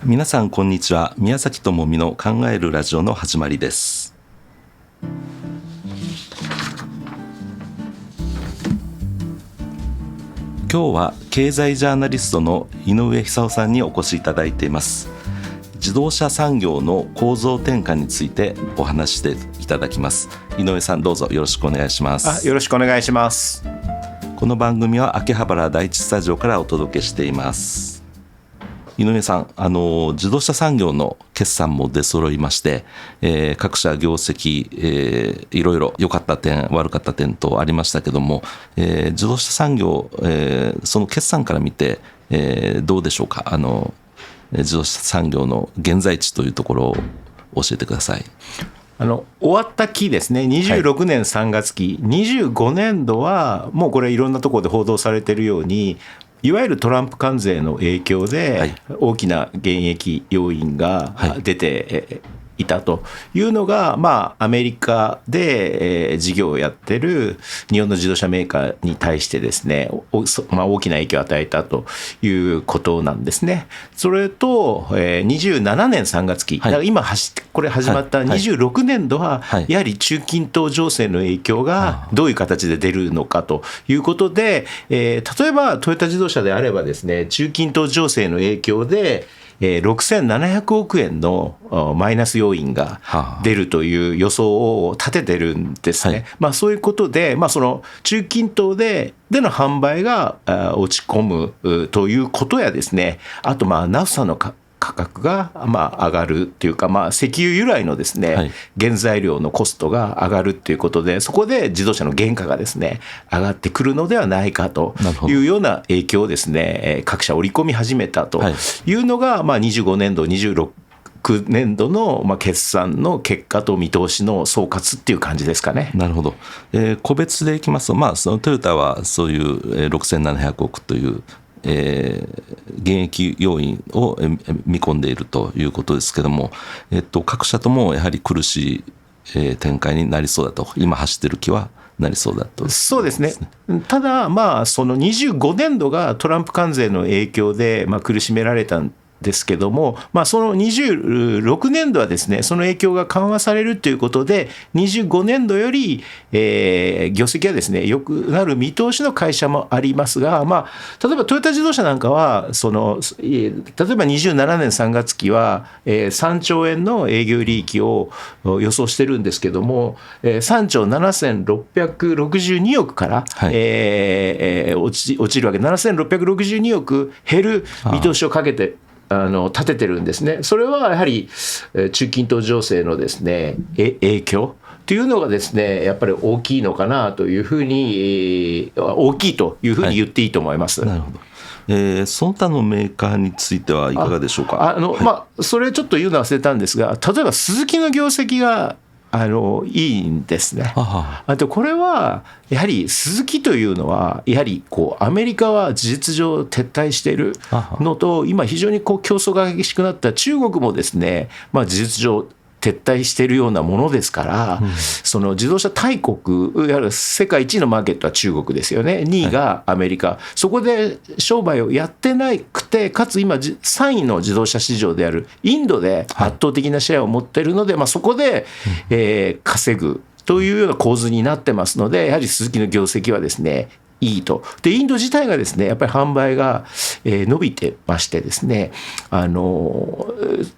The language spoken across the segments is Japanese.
皆さんこんにちは。宮崎智美の考えるラジオの始まりです。今日は経済ジャーナリストの井上久夫さんにお越しいただいています。自動車産業の構造転換についてお話していただきます。井上さん、どうぞよろしくお願いします。よろしくお願いします。この番組は秋葉原第一スタジオからお届けしています。井上さん、自動車産業の決算も出揃いまして、各社業績、いろいろ良かった点悪かった点とありましたけども、自動車産業、その決算から見て、どうでしょうか。自動車産業の現在地というところを教えてください。終わった期ですね、26年3月期、25年度はもうこれいろんなところで報道されているように、いわゆるトランプ関税の影響で大きな減益要因が出ていたというのが、アメリカで事業をやってる日本の自動車メーカーに対してですね、大きな影響を与えたということなんですね。それと27年3月期、だから今これ始まった26年度はやはり中近東情勢の影響がどういう形で出るのかということで、例えばトヨタ自動車であればですね、中近東情勢の影響で6700億円のマイナス要因が出るという予想を立ててるんですね。そういうことで、その中近東での販売が落ち込むということやですね、あとナフサの価格が上がるというか、石油由来のですね、原材料のコストが上がるということで、そこで自動車の原価がですね上がってくるのではないかというような影響をですね、各社織り込み始めたというのが、25年度26年度の決算の結果と見通しの総括っていう感じですかね。なるほど。個別でいきますと、そのトヨタはそういう6700億という減益要因を見込んでいるということですけども、各社ともやはり苦しい展開になりそうだと、今走っている気はなりそうだと。そうですね。ただその25年度がトランプ関税の影響で苦しめられたんですけども、その26年度はですね、その影響が緩和されるということで、25年度より、業績がですね良くなる見通しの会社もありますが、例えばトヨタ自動車なんかは例えば27年3月期は3兆円の営業利益を予想してるんですけども、3兆7662億から、落ちるわけで、7662億減る見通しをかけて立ててるんですね。それはやはり中近東情勢のですね影響というのがですね、やっぱり大きいのかなというふうに、大きいというふうに言っていいと思います。なるほど。その他のメーカーについてはいかがでしょうか。それちょっと言うの忘れたんですが、例えばスズキの業績がいいんですね。あとこれはやはりスズキというのはやはりアメリカは事実上撤退しているのと、今非常に競争が激しくなった中国もですね、事実上撤退しているようなものですから、その自動車大国、いわゆる世界一位のマーケットは中国ですよね。2位がアメリカ、そこで商売をやってなくて、かつ今3位の自動車市場であるインドで圧倒的なシェアを持っているので、そこで、稼ぐというような構図になってますので、やはりスズキの業績はですねいいと。でインド自体がですねやっぱり販売が伸びてましてですね、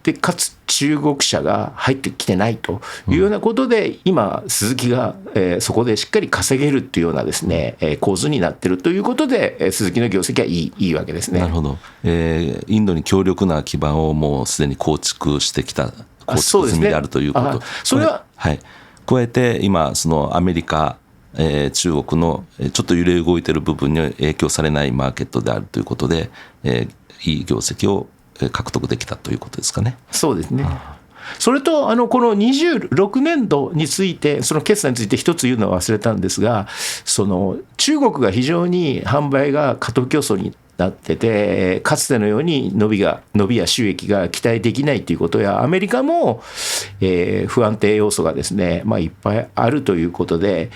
でかつ中国車が入ってきてないというようなことで、今スズキがそこでしっかり稼げるというようなですね構図になっているということで、スズキの業績はいいわけですね。なるほど。インドに強力な基盤をもうすでに構築してきた、構築済みであるということ。それは加えて今そのアメリカ、中国のちょっと揺れ動いている部分に影響されないマーケットであるということで、いい業績を獲得できたということですかね。そうですね。それとこの26年度について、その決算について一つ言うのは忘れたんですが、その中国が非常に販売が過当競争になってて、かつてのように伸びや収益が期待できないということや、アメリカも不安定要素がですね、いっぱいあるということで、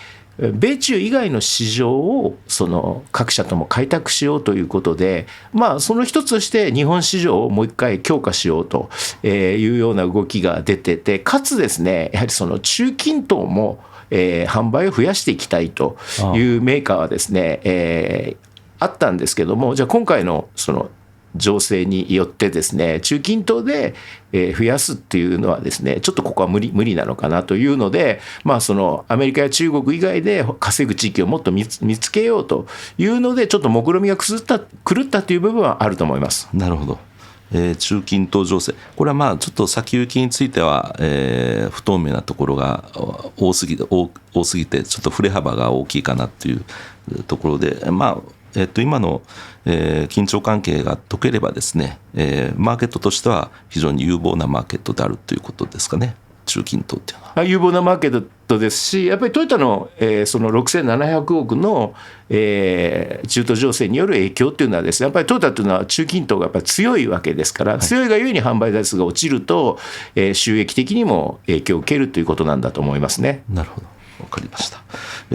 米中以外の市場をその各社とも開拓しようということで、その一つとして日本市場をもう一回強化しようというような動きが出てて、かつですね、やはりその中近東も販売を増やしていきたいというメーカーはですね、あったんですけども、じゃあ今回のその情勢によってですね、中近東で増やすっていうのはですね、ちょっとここは無理なのかなというので、そのアメリカや中国以外で稼ぐ地域をもっと見つけようというので、ちょっと目論見が狂ったという部分はあると思います。なるほど。中近東情勢、これはちょっと先行きについては、不透明なところが多すぎてちょっと振れ幅が大きいかなというところで、今の、緊張関係が解ければですね、マーケットとしては非常に有望なマーケットであるということですかね、中近東っていうのは。有望なマーケットですし、やっぱりトヨタの、その6700億の、中東情勢による影響っていうのはですね、やっぱりトヨタっていうのは中近東がやっぱり強いわけですから、強いがゆえに販売台数が落ちると、収益的にも影響を受けるということなんだと思いますね。なるほど、わかりました。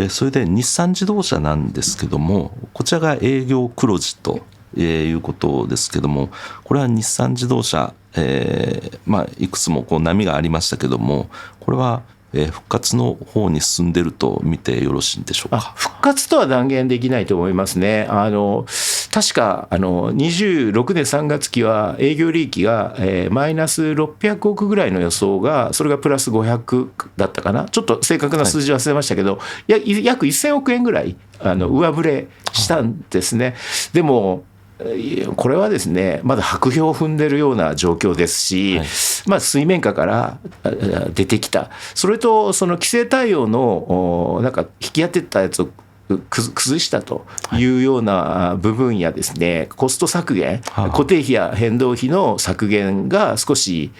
それで日産自動車なんですけども、こちらが営業黒字ということですけども、これは日産自動車、いくつもこう波がありましたけども、これは復活の方に進んでいると見てよろしいんでしょうか。復活とは断言できないと思いますね。確か26年3月期は営業利益がマイナス600億ぐらいの予想が、それがプラス500だったかな、ちょっと正確な数字忘れましたけど、約1000億円ぐらい上振れしたんですね。でもこれはですね、まだ薄氷を踏んでるような状況ですし、水面下から出てきた、それとその規制対応のなんか引き当てたやつを崩したというような部分やですね、コスト削減、固定費や変動費の削減が少し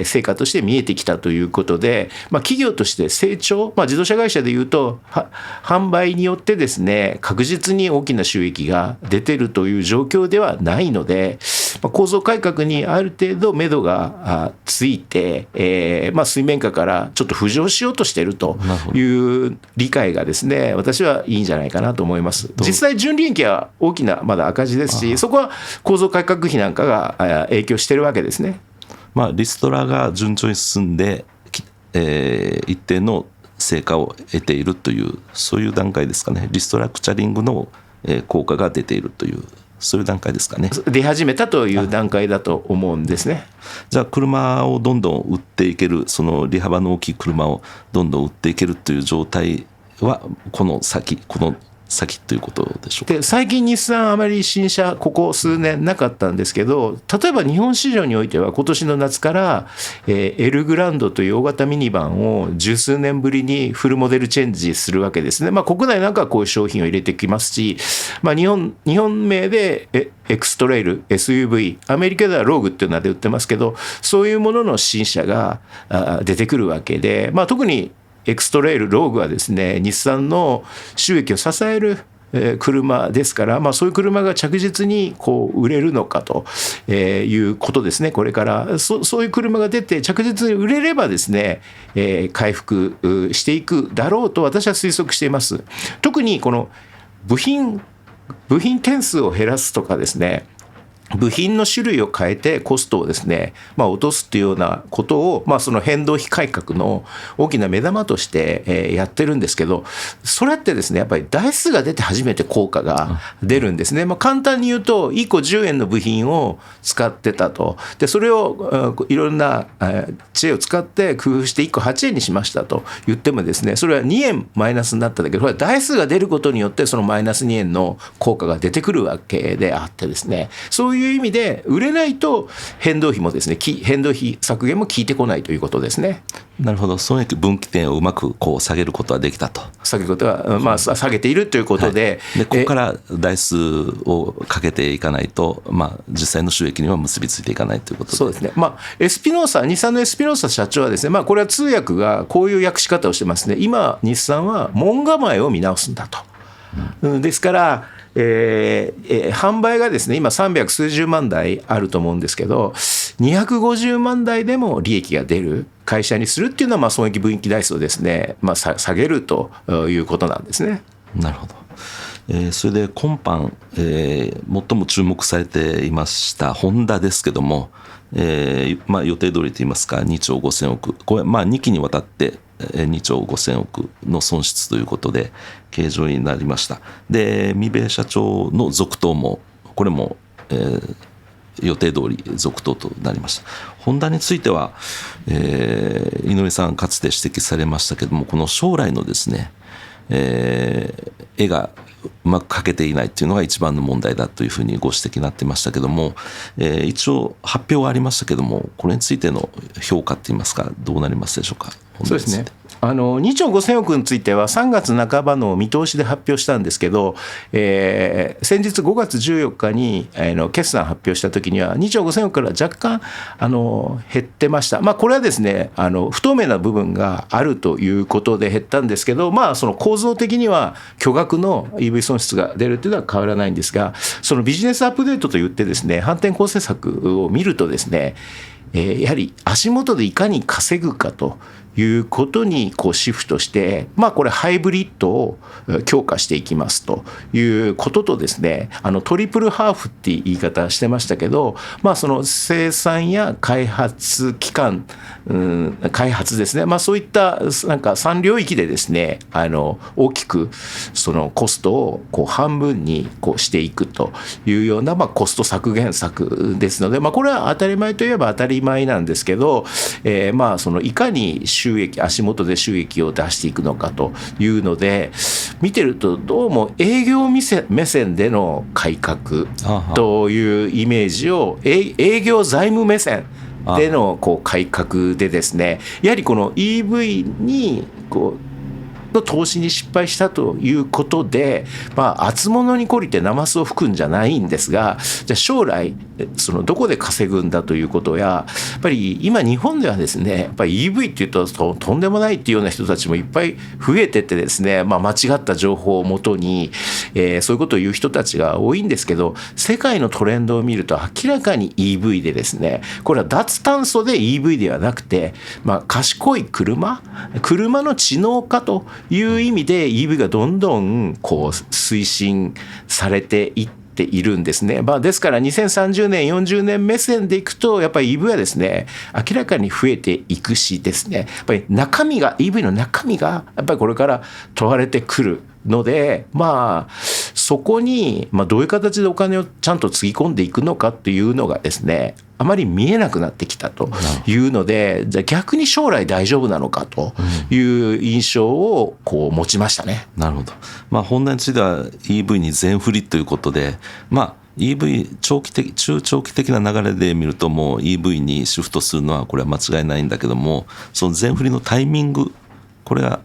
成果として見えてきたということで、企業として成長、自動車会社でいうと販売によってですね、確実に大きな収益が出てるという状況ではないので、構造改革にある程度目処がついて、水面下からちょっと浮上しようとしているという理解がですね、私はいいんじゃないかなと思います。実際純利益は大きなまだ赤字ですし、そこは構造改革費なんかが影響しているわけですね。リストラが順調に進んで、一定の成果を得ているという、そういう段階ですかね。リストラクチャリングの効果が出ているという、そういう段階ですかね。出始めたという段階だと思うんですね。じゃあ車をどんどん売っていける、その利幅の大きい車をどんどん売っていけるという状態はこの先ということでしょうか。で、最近日産あまり新車ここ数年なかったんですけど、例えば日本市場においては今年の夏からエルグランドという大型ミニバンを十数年ぶりにフルモデルチェンジするわけですね。国内なんかはこういう商品を入れてきますし、日本名でエクストレイル SUV、 アメリカではローグっていう名で売ってますけど、そういうものの新車が出てくるわけで、特にエクストレイルローグはですね、日産の収益を支える車ですから、そういう車が着実にこう売れるのかということですね。これからそういう車が出て着実に売れればですね、回復していくだろうと私は推測しています。特にこの部品点数を減らすとかですね、部品の種類を変えてコストをですね、落とすっていうようなことを、その変動費改革の大きな目玉としてやってるんですけど、それってですね、やっぱり台数が出て初めて効果が出るんですね。簡単に言うと1個10円の部品を使ってたと。でそれをいろんな知恵を使って工夫して1個8円にしましたと言ってもですね、それは2円マイナスになっただけど、これは台数が出ることによってそのマイナス2円の効果が出てくるわけであってですね、そういう意味で売れないと変動費もですね、変動費削減も効いてこないということですね。なるほど、損益分岐点をうまくこう下げることはできたと。下げることは、下げているということで、でここから台数をかけていかないと、実際の収益には結びついていかないということで。そうですね。日産のエスピノーサ社長はですね、これは通訳がこういう訳し方をしてますね。今日産は門構えを見直すんだと。ですから、販売がですね、今300数十万台あると思うんですけど、250万台でも利益が出る会社にするっていうのは、まあ損益分岐台数をですね、まあ、下げるということなんですね。なるほど。それで今般、最も注目されていましたホンダですけども、まあ、予定通りといいますか2兆5000億、これまあ2期にわたって2兆5000億の損失ということで計上になりました。で三部社長の続投もこれも、予定通り続投となりました。ホンダについては、井上さんかつて指摘されましたけども、この将来のですね、絵がうまく描けていないというのが一番の問題だというふうにご指摘になってましたけども、一応発表はありましたけども、これについての評価といいますかどうなりますでしょうか。そうですね、2兆5000億については3月半ばの見通しで発表したんですけど、先日5月14日に決算発表したときには2兆5000億から若干減ってました。まあ、これはですね不透明な部分があるということで減ったんですけど、まあ、その構造的には巨額の EV 損失が出るというのは変わらないんですが、そのビジネスアップデートといってですね反転攻勢策を見るとですね、やはり足元でいかに稼ぐかということにこうシフトして、まあ、これハイブリッドを強化していきますということとですね、トリプルハーフって言い方してましたけど、まあ、その生産や開発期間、開発ですね、まあ、そういったなんか3領域でですね大きくそのコストをこう半分にこうしていくというような、まあ、コスト削減策ですので、まあ、これは当たり前といえば当たり前なんですけど、まあそのいかに足元で収益を出していくのかというので、見てるとどうも営業目線での改革というイメージを、営業財務目線でのこう改革でですね、やはりこの EV にこうの投資に失敗したということで、まあ、厚物に懲りてナマスを吹くんじゃないんですが、じゃあ将来そのどこで稼ぐんだということや、やっぱり今日本ではですね、やっぱり EV っていうととんでもないっていうような人たちもいっぱい増えててですね、まあ、間違った情報をもとに、そういうことを言う人たちが多いんですけど、世界のトレンドを見ると明らかに EV でですね、これは脱炭素で EV ではなくて、まあ、賢い車の知能化という意味で EV がどんどんこう推進されていっているんですね。まあ、ですから2030年40年目線でいくとやっぱり EV はですね明らかに増えていくしですね、やっぱりEV の中身がやっぱりこれから問われてくるので、まあそこにどういう形でお金をちゃんとつぎ込んでいくのかっていうのがですねあまり見えなくなってきたというので、じゃあ逆に将来大丈夫なのかという印象をこう持ちましたね。なるほど。まあ、ホンダについては EV に全振りということで、まあEV 中長期的な流れで見るともう EV にシフトするのはこれは間違いないんだけども、その全振りのタイミング、これが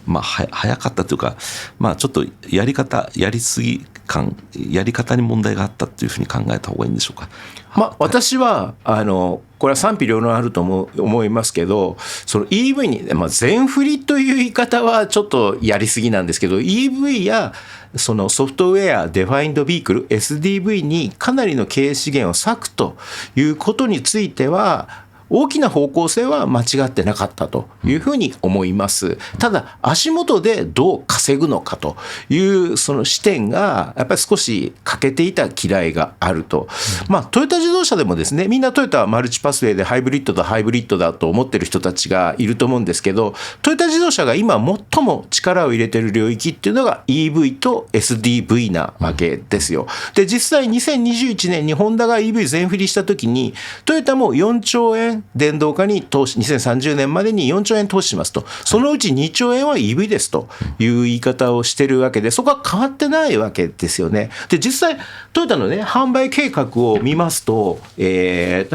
まあ、早かったというか、まあ、ちょっとやりすぎ感、やり方に問題があったというふうに考えた方がいいんでしょうか。まあ、私はこれは賛否両論あると思いますけど、その EV に、全振りという言い方はちょっとやりすぎなんですけど、 EV やそのソフトウェアデファインドビークル SDV にかなりの経営資源を割くということについては大きな方向性は間違ってなかったというふうに思います。ただ足元でどう稼ぐのかというその視点がやっぱり少し欠けていた嫌いがあると。まあトヨタ自動車でもですね、みんなトヨタはマルチパスウェイでハイブリッドだと思ってる人たちがいると思うんですけど、トヨタ自動車が今最も力を入れてる領域っていうのが EV と SDV なわけですよ。で実際2021年にホンダが EV 全振りした時にトヨタも4兆円電動化に投資、2030年までに4兆円投資しますと、そのうち2兆円は EV ですという言い方をしてるわけで、そこは変わってないわけですよね。で実際トヨタのね販売計画を見ますと、EV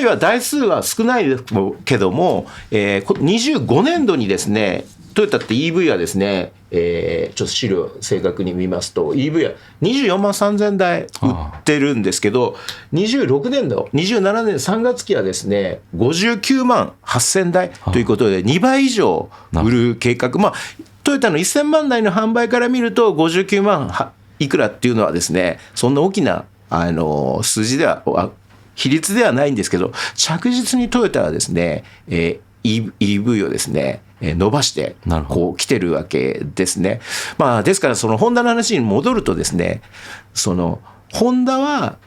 は台数は少ないけども、25年度にですねトヨタって EV はですね、ちょっと資料正確に見ますと EV は24万3000台売ってるんですけど、26年度27年3月期はですね59万8000台ということで2倍以上売る計画。トヨタの1000万台の販売から見ると59万いくらっていうのはですねそんな大きな数字では比率ではないんですけど、着実にトヨタはですね、EV をですね伸ばしてこう来てるわけですね。まあ、ですからそのホンダの話に戻るとですね、そのホンダは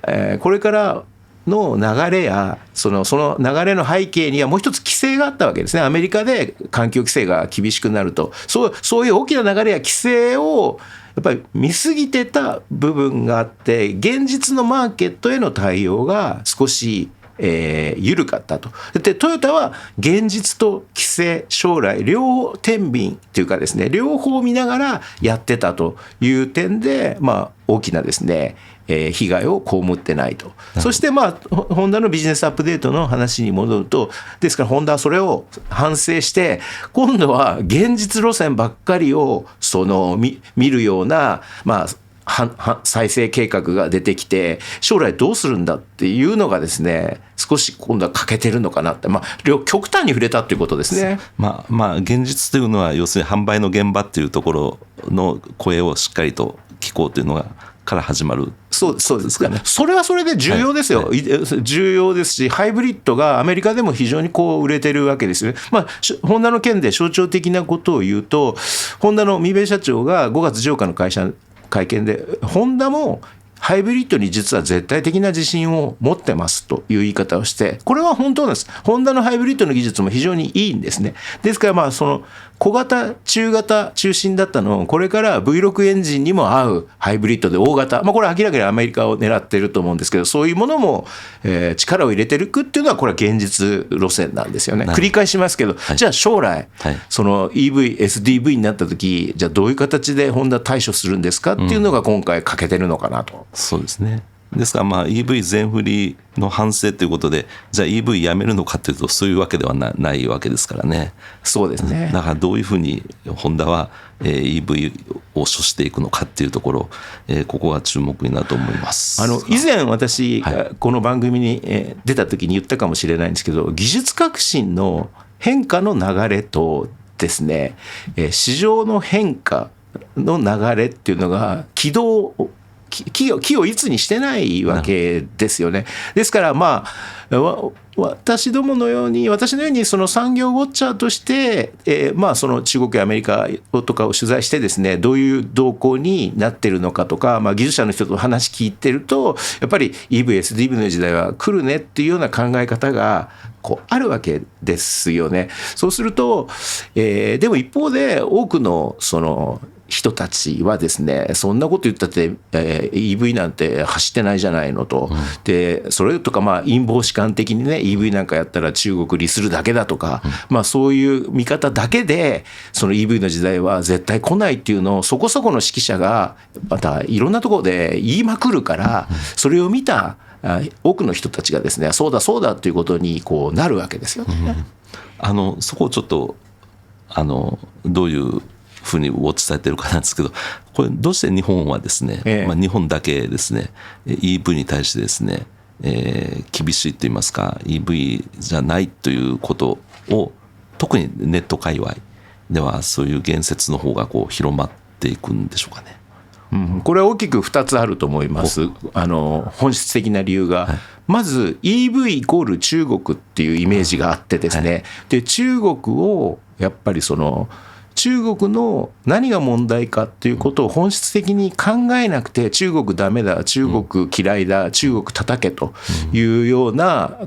これからの流れやその流れの背景にはもう一つ規制があったわけですね。アメリカで環境規制が厳しくなると、そういう大きな流れや規制をやっぱり見過ぎてた部分があって、現実のマーケットへの対応が少し緩かったと。でトヨタは現実と規制、将来両天秤というかですね、両方見ながらやってたという点で、まあ、大きなですね被害を被ってないと。そしてまあホンダのビジネスアップデートの話に戻ると、ですからホンダはそれを反省して、今度は現実路線ばっかりを見るような、まあ再生計画が出てきて、将来どうするんだっていうのがですね、少し今度は欠けてるのかなって、まあ、極端に触れたっていうことですね。まあ現実というのは要するに販売の現場っていうところの声をしっかりと聞こうというのがから始まる。そうですかね。それはそれで重要ですよ、はいはい、重要ですし、ハイブリッドがアメリカでも非常にこう売れてるわけですよね。まあ、ホンダの件で象徴的なことを言うと、ホンダの三部社長が5月14日の会見で、ホンダもハイブリッドに実は絶対的な自信を持ってますという言い方をして、これは本当なんです。ホンダのハイブリッドの技術も非常にいいんですね。ですからまあその小型中型中心だったのを、これから V6 エンジンにも合うハイブリッドで大型、まあ、これは明らかにアメリカを狙ってると思うんですけど、そういうものも力を入れてるっていうのは、これは現実路線なんですよね。繰り返しますけど、はい、じゃあ将来、はい、その EV、SDV になった時、じゃあどういう形でホンダ対処するんですかっていうのが今回欠けてるのかなと。そうですね。ですからまあ EV 全振りの反省ということで、じゃあ EV やめるのかというと、そういうわけではないわけですからね。そうですね。だからどういうふうにホンダは EV を処していくのかっていうところ、ここが注目になると思います。以前私がこの番組に出た時に言ったかもしれないんですけど、技術革新の変化の流れとですね、市場の変化の流れっていうのが軌をいつにしてないわけですよね。ですからまあ私のようにその産業ウォッチャーとして、まあその中国やアメリカとかを取材してですね、どういう動向になってるのかとか、まあ、技術者の人と話聞いてると、やっぱり EV、SDV の時代は来るねっていうような考え方がこうあるわけですよね。そうすると、でも一方で多くのその人たちはですね、そんなこと言ったって、EV なんて走ってないじゃないのと、でそれとかまあ陰謀士官的にね、EV なんかやったら中国利するだけだとか、まあそういう見方だけでその EV の時代は絶対来ないっていうのをそこそこの識者がまたいろんなところで言いまくるから、それを見た多くの人たちがですね、そうだそうだということにこうなるわけですよね。そこをちょっとどういうふうにウォッチされてるかなんですけど、これどうして日本はですね、まあ、日本だけですね EV に対してですね、厳しいと言いますか EV じゃないということを、特にネット界隈ではそういう言説の方がこう広まっていくんでしょうかね。これは大きく2つあると思います。本質的な理由が、はい、まず EV イコール中国っていうイメージがあってですね、はい、で中国をやっぱりその中国の何が問題かっていうことを本質的に考えなくて、中国ダメだ、中国嫌いだ、中国叩けというような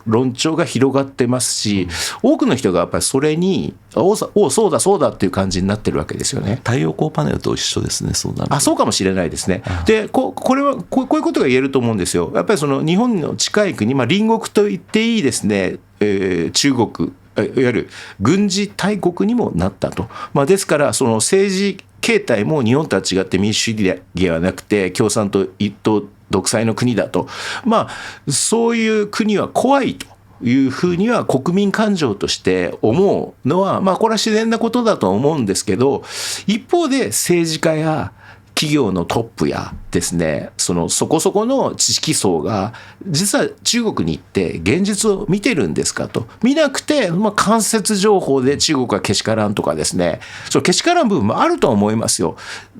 論調が広がってますし、多くの人がやっぱりそれにそうだそうだっていう感じになってるわけですよね。太陽光パネルと一緒ですね。そうなると。そうかもしれないですね。でこれはこういうことが言えると思うんですよ。やっぱりその日本の近い国、隣国と言っていいですね、中国いわゆる軍事大国にもなったと。ですからその政治形態も日本とは違って民主主義ではなくて共産党一党独裁の国だと、そういう国は怖いというふうには国民感情として思うのは、これは自然なことだと思うんですけど、一方で政治家や企業のトップやですね、そこそこの知識層が実は中国に行って現実を見てるんですかと。見なくて、間接情報で中国はけしからんとかですね、そのけしからん部分もあると思いますよ。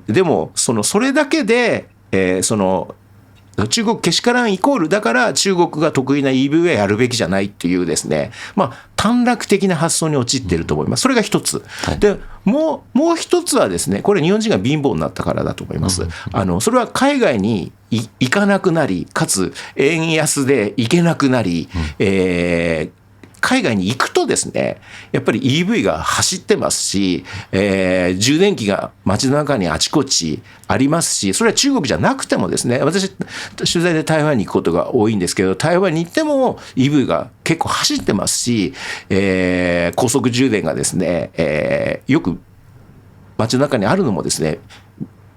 でもそれだけで、中国けしからんイコールだから中国が得意な EV はやるべきじゃないっていうですね、短絡的な発想に陥っていると思います。それが一つ。で、もう一つはですね、これ日本人が貧乏になったからだと思います。それは海外に行かなくなり、かつ円安で行けなくなり、海外に行くとですね、やっぱり EV が走ってますし、充電器が街の中にあちこちありますし、それは中国じゃなくてもですね、私取材で台湾に行くことが多いんですけど、台湾に行っても EV が結構走ってますし、高速充電がですね、よく街の中にあるのもですね、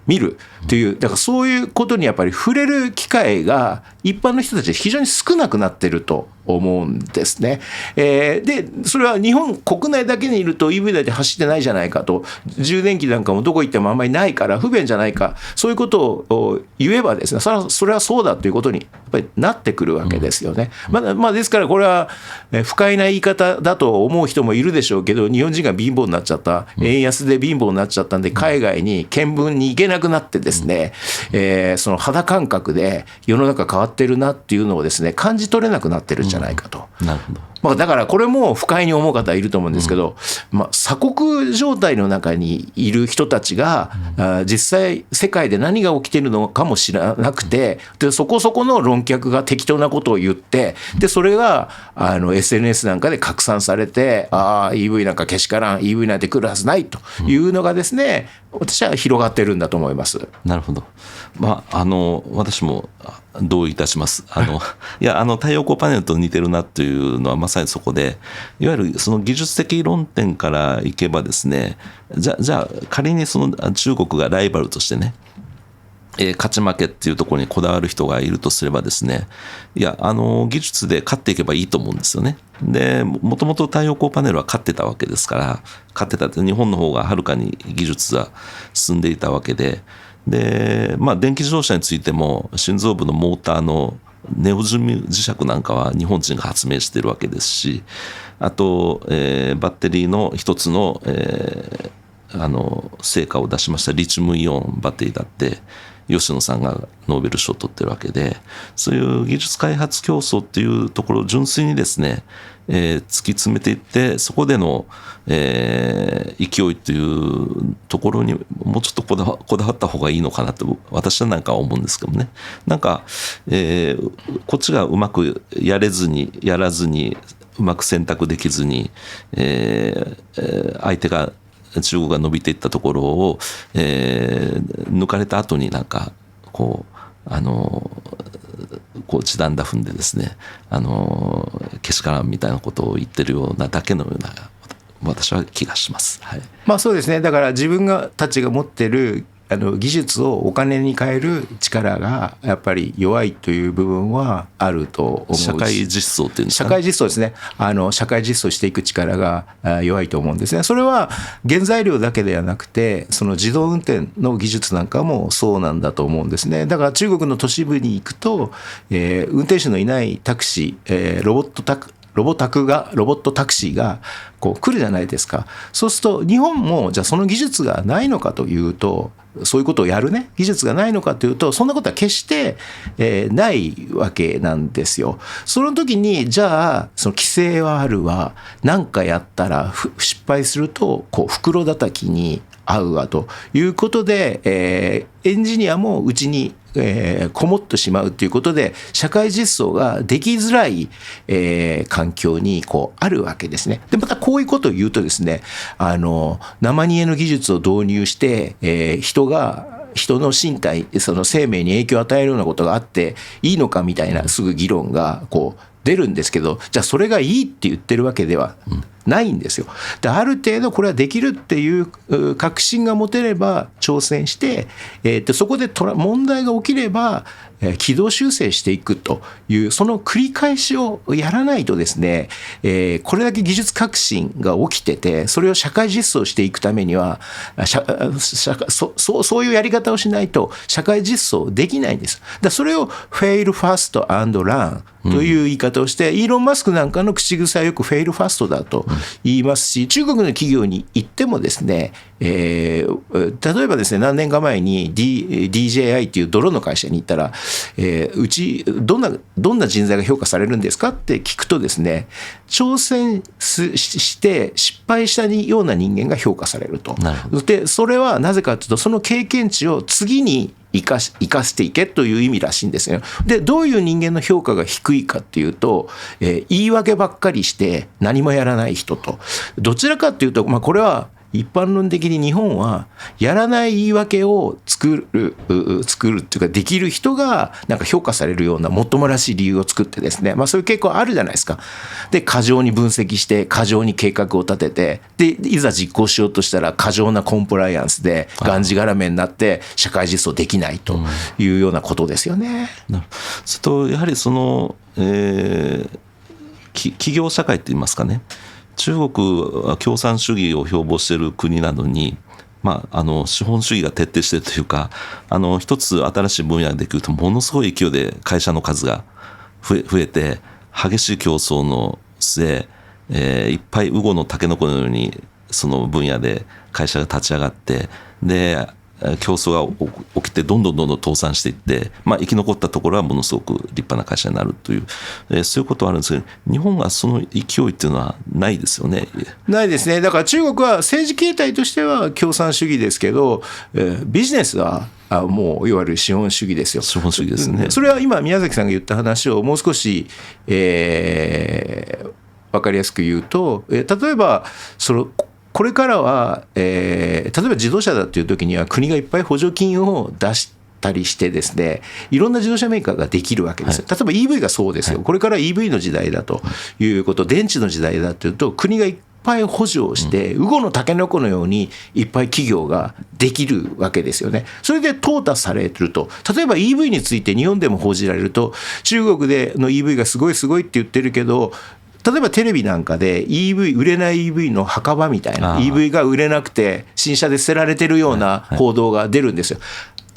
見るという、だからそういうことにやっぱり触れる機会が一般の人たち非常に少なくなっていると思うんですね。で、それは日本国内だけにいると EV だって走ってないじゃないかと、充電器なんかもどこ行ってもあんまりないから不便じゃないか、そういうことを言えばですね、それはそうだということにやっぱりなってくるわけですよね。ですからこれは不快な言い方だと思う人もいるでしょうけど、日本人が貧乏になっちゃった、円安で貧乏になっちゃったんで、海外に見聞に行けなくなってですね、その肌感覚で世の中変わってるなっていうのをですね、感じ取れなくなってるんじゃないかと。なるほど。だからこれも不快に思う方いると思うんですけど、鎖国状態の中にいる人たちが、実際世界で何が起きているのかも知らなくて、でそこそこの論客が適当なことを言って、でそれがSNS なんかで拡散されて、EV なんかけしからん、EV なんて来るはずないというのがですね、私は広がってるんだと思います。なるほど。私も同意いたします。いや、太陽光パネルと似てるなっていうのはまさにそこで、いわゆるその技術的論点からいけばですね、じゃあ仮にその中国がライバルとしてね、勝ち負けっていうところにこだわる人がいるとすればですね、いや、技術で勝っていけばいいと思うんですよね。で、もともと太陽光パネルは勝ってたわけですから、勝ってたって日本の方がはるかに技術が進んでいたわけで、で、電気自動車についても心臓部のモーターのネオジム磁石なんかは日本人が発明しているわけですし、あと、バッテリーの一つの、成果を出しましたリチウムイオンバッテリーだって吉野さんがノーベル賞を取ってるわけで、そういう技術開発競争っていうところを純粋にですね、突き詰めていって、そこでの、勢いというところにもうちょっとこだわった方がいいのかなと私はなんか思うんですけどね。なんか、こっちがうまくやらずにうまく選択できずに、相手が中国が伸びていったところを、抜かれた後になんかこう地団打踏んでですね、けしからんみたいなことを言ってるようなだけのような私は気がします。はい。そうですね。だから自分たちが持ってる技術をお金に変える力がやっぱり弱いという部分はあると思うし、社会実装っていうんですかね。社会実装ですね。社会実装していく力が弱いと思うんですね。それは原材料だけではなくて、その自動運転の技術なんかもそうなんだと思うんですね。だから中国の都市部に行くと、運転手のいないタクシー、ロボットタクシーがこう来るじゃないですか。そうすると日本もじゃあその技術がないのかというと、そういうことをやるね技術がないのかというと、そんなことは決して、ないわけなんですよ。その時にじゃあその規制はあるわ、何かやったら失敗するとこう袋叩きに合うわということで、エンジニアもうちにこもってしまうということで、社会実装ができづらい、環境にこうあるわけですね。でまたこういうことを言うとですね、生煮えの技術を導入して、人の身体、その生命に影響を与えるようなことがあっていいのかみたいなすぐ議論がこう出るんですけど、じゃあそれがいいって言ってるわけではないんですよ。である程度これはできるっていう確信が持てれば挑戦して、そこで問題が起きれば軌道修正していくというその繰り返しをやらないとですね、これだけ技術革新が起きてて、それを社会実装していくためにはそういうやり方をしないと社会実装できないんです。だそれを fail fast and learn という言い方をして、イーロン・マスクなんかの口癖はよくフェイルファストだと言いますし、中国の企業に行ってもですね、例えばですね、何年か前に、DJI っていうドローンの会社に行ったら、うちどんな人材が評価されるんですかって聞くとですね、挑戦して失敗したような人間が評価されると。でそれはなぜかというと、その経験値を次に生かしていけという意味らしいんですよ。でどういう人間の評価が低いかっていうと、言い訳ばっかりして何もやらない人と、どちらかっていうと、これは一般論的に日本はやらない言い訳を作るっていうか、できる人がなんか評価されるようなもっともらしい理由を作ってですね、そういう傾向あるじゃないですか。で過剰に分析して過剰に計画を立てて、でいざ実行しようとしたら過剰なコンプライアンスでがんじがらめになって社会実装できないというようなことですよね。それとやはりその、企業社会って言いますかね、中国は共産主義を標榜している国なのに、資本主義が徹底しているというか、一つ新しい分野ができるとものすごい勢いで会社の数が増えて、激しい競争の末、いっぱいウゴのタケノコのようにその分野で会社が立ち上がって、で競争が起きてどんどん倒産していって、生き残ったところはものすごく立派な会社になるという、そういうことはあるんですけど、日本はその勢いっていうのはないですよね。ないですね。だから中国は政治形態としては共産主義ですけど、ビジネスはもういわゆる資本主義ですよ。資本主義ですね。それは今宮崎さんが言った話をもう少し、分かりやすく言うと、例えばこれからは、例えば自動車だっていう時には国がいっぱい補助金を出したりしてですね、いろんな自動車メーカーができるわけですよ。例えば EV がそうですよ。これから EV の時代だということ、電池の時代だというと、国がいっぱい補助をして、ウゴのタケノコのようにいっぱい企業ができるわけですよね。それで淘汰されると、例えば EV について日本でも報じられると、中国での EV がすごいすごいって言ってるけど、例えばテレビなんかで EV 売れない EV の墓場みたいな、 EV が売れなくて新車で捨てられてるような報道が出るんですよ。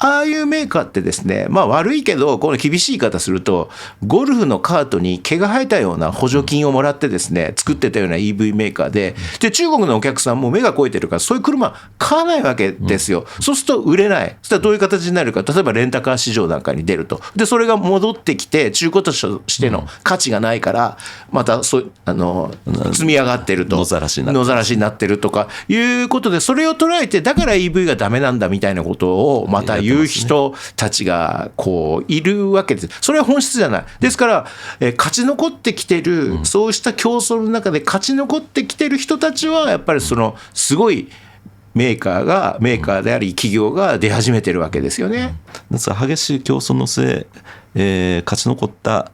ああいうメーカーってですね、悪いけどこの厳しい言い方すると、ゴルフのカートに毛が生えたような補助金をもらってですね、作ってたような EV メーカーで、中国のお客さんも目が肥えてるからそういう車買わないわけですよ。そうすると売れない。そしたらどういう形になるか、例えばレンタカー市場なんかに出ると。でそれが戻ってきて中古としての価値がないから、また積み上がってると、野ざらしになってるとかいうことで、それを捉えて、だから EV がダメなんだみたいなことをまた言う人たちがいるわけです。それは本質じゃない。ですから、勝ち残ってきてる、そうした競争の中で勝ち残ってきてる人たちはやっぱりすごいメーカーであり企業が出始めてるわけですよね。ですから激しい競争の末、勝ち残った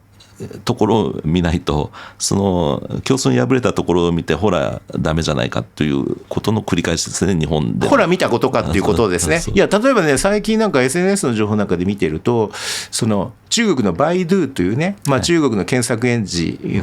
ところを見ないと、その競争に敗れたところを見て、ほらダメじゃないかということの繰り返しですね、日本で。ほら見たことかっていうことですね。いや例えばね、最近なんか SNS の情報なんかで見てると、中国のバイドゥというね、中国の検索エンジン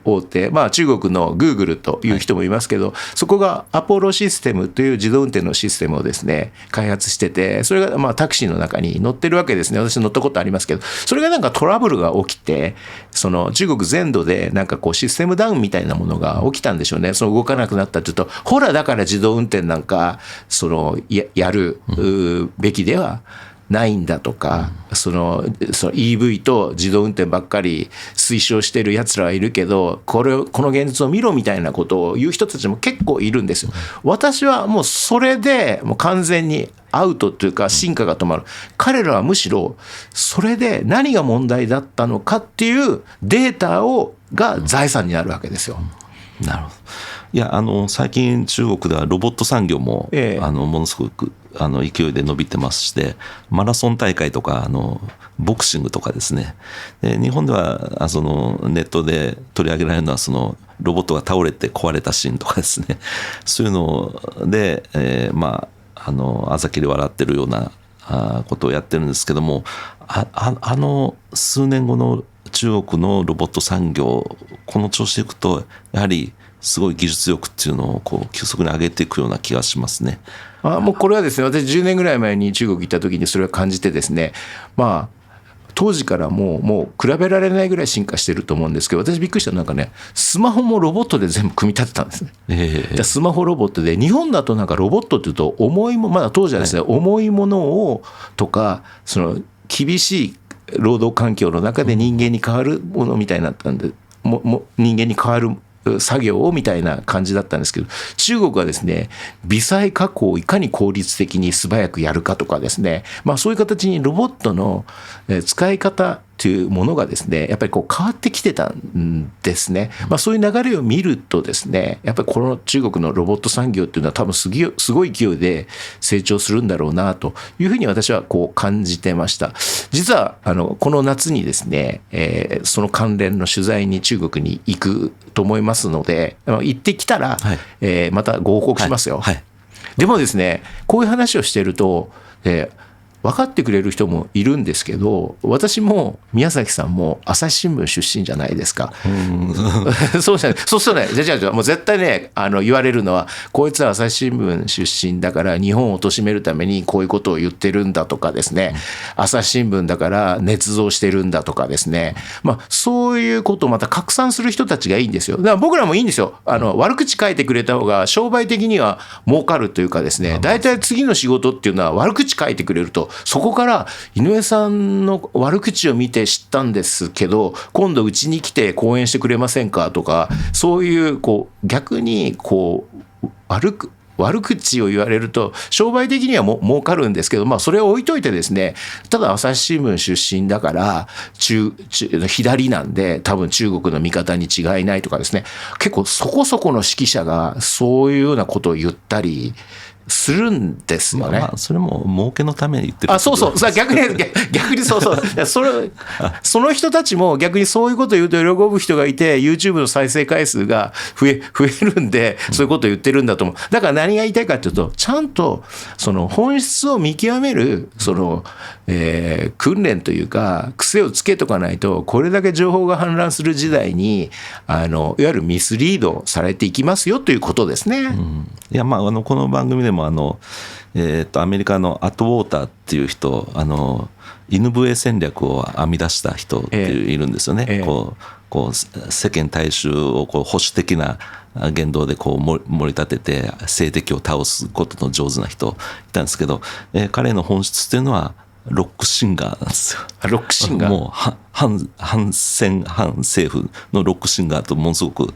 大手、中国のグーグルという人もいますけど、そこがアポロシステムという自動運転のシステムをですね開発してて、それがタクシーの中に乗ってるわけですね。私乗ったことありますけど、それがなんかトラブルが起きて、中国全土でなんかシステムダウンみたいなものが起きたんでしょうね。動かなくなったというと、ほらだから自動運転なんかやるべきではないんだとか、EV と自動運転ばっかり推奨してるやつらはいるけど、この現実を見ろみたいなことを言う人たちも結構いるんですよ。私はもうそれでもう完全にアウトというか進化が止まる。彼らはむしろそれで何が問題だったのかっていうデータが財産になるわけですよ。なるほど。いや最近中国ではロボット産業も、ものすごく勢いで伸びてまして、マラソン大会とかボクシングとかですね。で日本ではネットで取り上げられるのはロボットが倒れて壊れたシーンとかですね、そういうので、あざきで笑ってるようなことをやってるんですけども、数年後の中国のロボット産業、この調子でいくとやはりすごい技術力っていうのを急速に上げていくような気がしますね。もうこれはですね、私10年ぐらい前に中国行った時にそれを感じてですね、当時からもう比べられないぐらい進化してると思うんですけど、私びっくりしたのはなんかね、スマホもロボットで全部組み立てたんですね。でスマホロボットで、日本だとなんかロボットっていうとまだ当時はですね、重いものをとかその厳しい労働環境の中で人間に変わるものみたいになったんで、人間に変わる作業をみたいな感じだったんですけど、中国はですね、微細加工をいかに効率的に素早くやるかとかですね、そういう形にロボットの使い方というものがですね、やっぱりこう変わってきてたんですね。そういう流れを見るとですね、やっぱりこの中国のロボット産業っていうのは多分すごい勢いで成長するんだろうなというふうに私はこう感じてました。実はこの夏にですね、その関連の取材に中国に行くと思いますので、行ってきたら、またご報告しますよ。でもですね、こういう話をしていると、分かってくれる人もいるんですけど、私も宮崎さんも朝日新聞出身じゃないですか。そうじゃない。そうするとね、じゃあもう絶対ね、言われるのは、こいつは朝日新聞出身だから日本を貶めるためにこういうことを言ってるんだとかですね、朝日新聞だから捏造してるんだとかですね、そういうことをまた拡散する人たちがいいんですよ。だから僕らもいいんですよ。悪口書いてくれた方が商売的には儲かるというかですね、大体次の仕事っていうのは悪口書いてくれると、そこから井上さんの悪口を見て知ったんですけど、今度うちに来て講演してくれませんかとか、そういう逆に悪口を言われると商売的には儲かるんですけど、それを置いといてですね、ただ朝日新聞出身だから左なんで多分中国の味方に違いないとかですね、結構そこそこの指揮者がそういうようなことを言ったりするんですよね。それも儲けのために言ってる。そう逆にその人たちも逆にそういうことを言うと喜ぶ人がいて YouTube の再生回数が増えるんで、そういうことを言ってるんだと思う。だから何が言いたいかというと、ちゃんとその本質を見極める訓練というか癖をつけとかないと、これだけ情報が氾濫する時代にいわゆるミスリードされていきますよということですね。いや、この番組でもアメリカのアットウォーターっていう人、犬笛戦略を編み出した人っているんですよね。世間大衆を保守的な言動で盛り立てて政敵を倒すことの上手な人いたんですけど、彼の本質っていうのはロックシンガーなんですよ。ロックシンガー、もう反戦反政府のロックシンガーとものすごく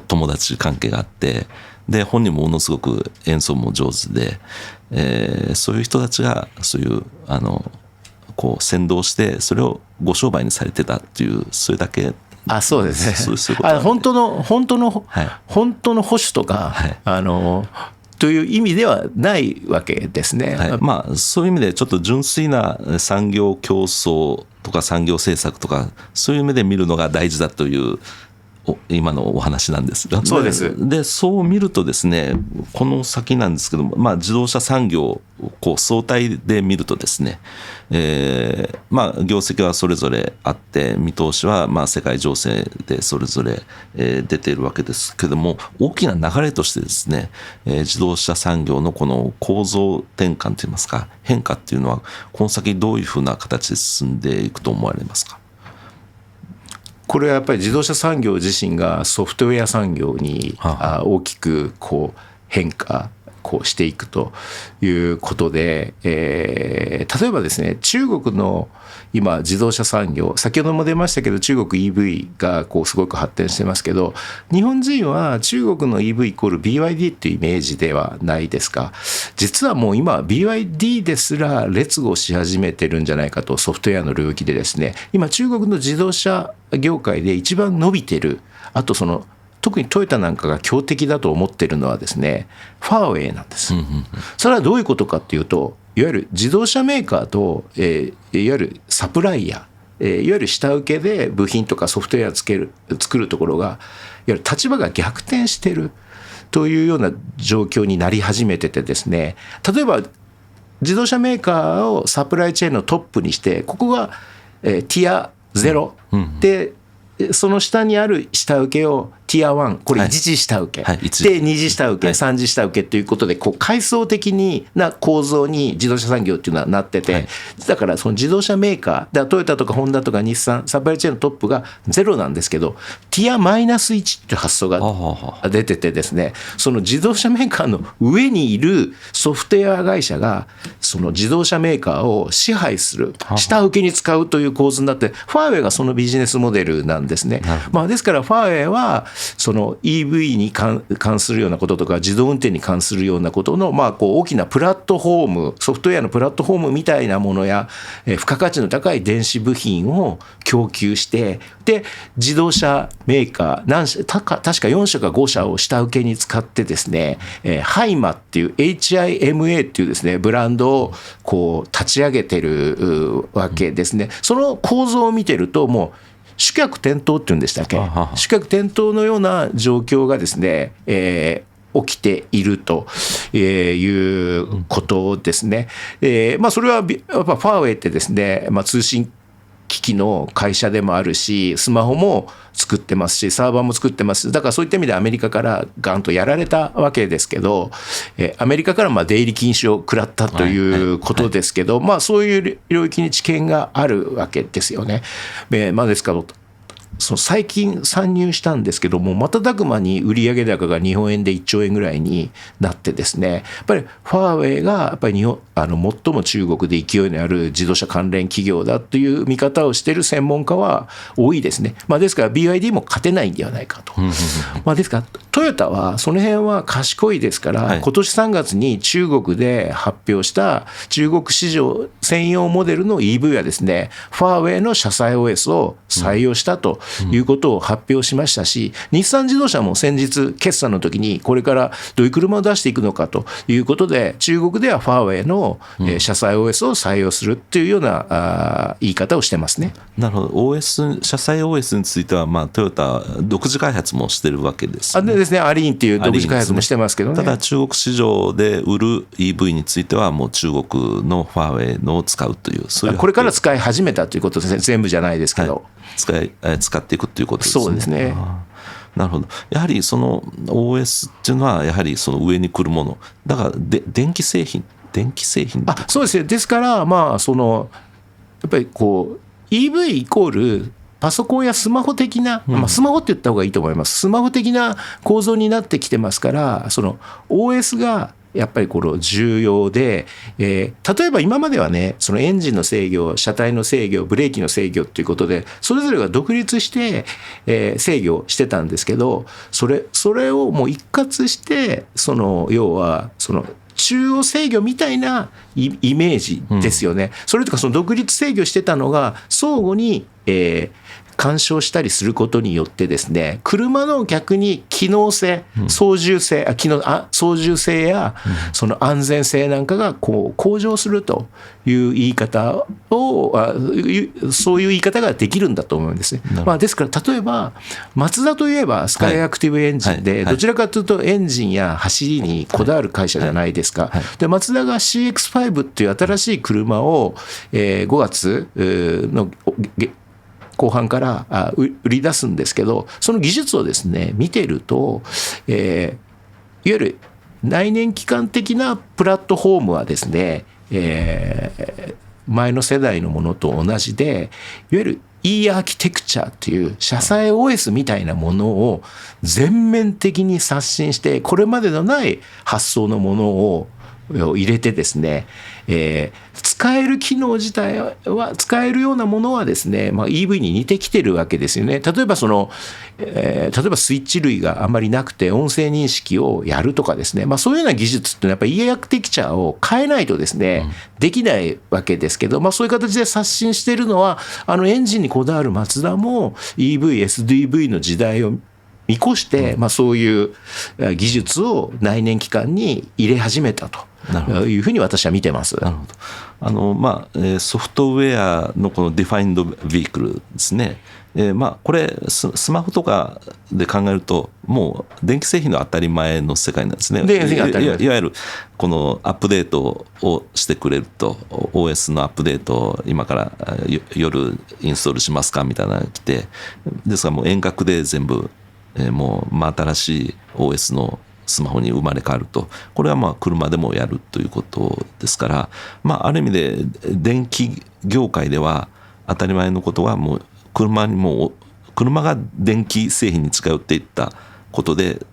友達関係があって、で本人もものすごく演奏も上手で、そういう人たちがそういう先導してそれをご商売にされてたっていう、それだけ。そうですね。そういうこと本当の保守とか、という意味ではないわけですね。そういう意味でちょっと純粋な産業競争とか産業政策とか、そういう目で見るのが大事だという今のお話なんですが、そうです。でそう見るとですね、この先なんですけども、自動車産業を相対で見るとですね、業績はそれぞれあって、見通しは世界情勢でそれぞれ出ているわけですけども、大きな流れとしてですね、自動車産業のこの構造転換といいますか、変化っていうのはこの先どういうふうな形で進んでいくと思われますか。これはやっぱり自動車産業自身がソフトウェア産業に大きく変化していくということで、例えばですね、中国の今自動車産業、先ほども出ましたけど中国 EV がすごく発展してますけど、日本人は中国の EV イコール BYD っていうイメージではないですか。実はもう今 BYD ですら劣後し始めてるんじゃないかと、ソフトウェアの領域でですね、今中国の自動車業界で一番伸びてる、あと特にトヨタなんかが強敵だと思ってるのはですね、ファーウェイなんです。それはどういうことかっていうと、いわゆる自動車メーカーと、いわゆるサプライヤー、いわゆる下請けで部品とかソフトウェアを作るところが、いわゆる立場が逆転してるというような状況になり始めててですね、例えば自動車メーカーをサプライチェーンのトップにして、ここが、ティア0で、その下にある下請けをテティア1、これ1次下請け、はいで2次下請け、はい3次下請けということで、こう階層的な構造に自動車産業っていうのはなってて、はい、だからその自動車メーカー、トヨタとかホンダとか日産、サプライチェーンのトップがゼロなんですけど、ティアマイナス1っていう発想が出ててですね、その自動車メーカーの上にいるソフトウェア会社がその自動車メーカーを支配する、下請けに使うという構図になって、ファーウェイがそのビジネスモデルなんですね。ですからファーウェイはその EV に関するようなこととか自動運転に関するようなことのこう大きなプラットフォーム、ソフトウェアのプラットフォームみたいなものや付加価値の高い電子部品を供給して、で自動車メーカー確か4社か5社を下請けに使ってですね、ハイマっていう HIMA っていうですねブランドをこう立ち上げてるわけですね。その構造を見てるともう主客転倒っていうんでしたっけ、主客転倒のような状況がですね、起きているということですね。それはやっぱファーウェイってですね、通信機器の会社でもあるし、スマホも作ってますし、サーバーも作ってます。だからそういった意味でアメリカからガンとやられたわけですけど、アメリカから出入り禁止を食らったということですけど、そういう領域に知見があるわけですよね。ですからその最近参入したんですけども、瞬く間に売上高が日本円で1兆円ぐらいになってですね、やっぱりファーウェイがやっぱり最も中国で勢いのある自動車関連企業だという見方をしている専門家は多いですね。ですから BYD も勝てないんではないかと。ですからトヨタはその辺は賢いですから、今年3月に中国で発表した中国市場専用モデルの EV はですね、ファーウェイの車載 OS を採用したということを発表しましたし、日産自動車も先日決算の時にこれからどういう車を出していくのかということで、中国ではファーウェイの車載 OS を採用するというような言い方をしてますね。なるほど。 車載 OS についてはトヨタ独自開発もしてるわけですね。ですね、アリーンっていう独自開発もしてますけどね。ただ中国市場で売る EV についてはもう中国のファーウェイのを使うという、そういうこれから使い始めたということですね。全部じゃないですけど、使っていくということですね。そうですね。なるほど。やはりその OS っていうのはやはりその上に来るものだから、電気製品そうですね。ですからやっぱりこう EV イコールパソコンやスマホ的な、スマホって言った方がいいと思います。スマホ的な構造になってきてますから、その OS がやっぱりこの重要で、例えば今まではね、そのエンジンの制御、車体の制御、ブレーキの制御ということでそれぞれが独立して、制御してたんですけど、それをもう一括して、要はその中央制御みたいなイメージですよね。それとかその独立制御してたのが相互に、干渉したりすることによってですね、車の逆に機能性、操縦性やその安全性なんかがこう向上するという言い方を、そういう言い方ができるんだと思うんですね。ですから例えばマツダといえばスカイアクティブエンジンで、どちらかというとエンジンや走りにこだわる会社じゃないですか。でマツダが CX5 っていう新しい車を、5月の後半から売り出すんですけど、その技術をですね見てると、いわゆる内燃機関的なプラットフォームはですね、前の世代のものと同じで、いわゆる E アーキテクチャという車載 OS みたいなものを全面的に刷新して、これまでのない発想のものを入れてですね、使える機能自体は使えるようなものはですね、EV に似てきてるわけですよね。例えばスイッチ類があまりなくて音声認識をやるとかですね、そういうような技術っていうのはやっぱり E アーキテクチャを変えないとですね、できないわけですけど、そういう形で刷新しているのはエンジンにこだわるマツダも EV、SDV の時代を見越して、そういう技術を内燃機関に入れ始めたというふうに私は見てます。なるほど。ソフトウェアのこのディファインドビークルですね。これスマホとかで考えるともう電気製品の当たり前の世界なんですね。いわゆるこのアップデートをしてくれると OS のアップデートを今から夜インストールしますかみたいなのが来て、ですからもう遠隔で全部もう真新しい OS のスマホに生まれ変わると、これはまあ車でもやるということですから、まあ、ある意味で電気業界では当たり前のことは、もう車が電気製品に近寄っていったことで、